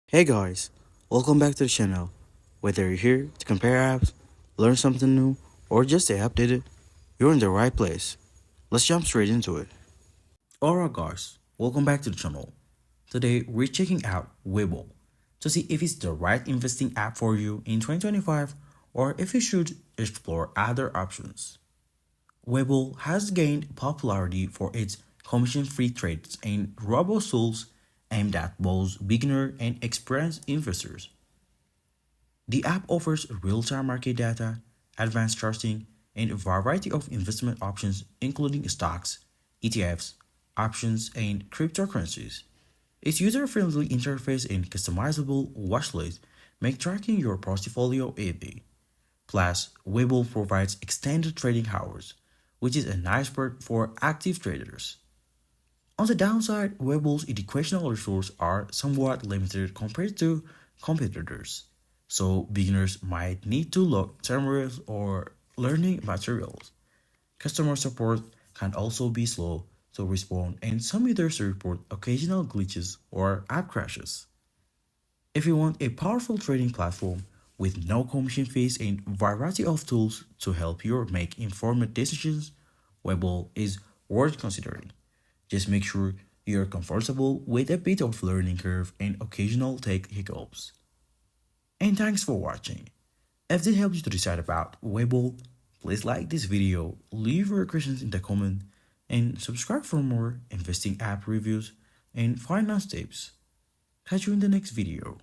Hey guys, welcome back to the channel. Whether you're here to compare apps, learn something new, or just stay updated, you're in the right place. Let's jump straight into it. Alright guys, welcome back to the channel. Today we're checking out Webull to see if it's the right investing app for you in 2025 or if you should explore other options. Webull has gained popularity for its commission-free trades and robust tools aimed at both beginner and experienced investors. The app offers real-time market data, advanced charting, and a variety of investment options including stocks, ETFs, options, and cryptocurrencies. Its user-friendly interface and customizable watchlist make tracking your portfolio easy. Plus, Webull provides extended trading hours, which is a nice perk for active traders. On the downside, Webull's educational resources are somewhat limited compared to competitors, so beginners might need to look tutorials or learning materials. Customer support can also be slow to respond, and some users report occasional glitches or app crashes. If you want a powerful trading platform with no commission fees and variety of tools to help you make informed decisions, Webull is worth considering. Just make sure you're comfortable with a bit of learning curve and occasional tech hiccups. And thanks for watching. If this helped you to decide about Webull, please like this video, leave your questions in the comment, and subscribe for more investing app reviews and finance tips. Catch you in the next video.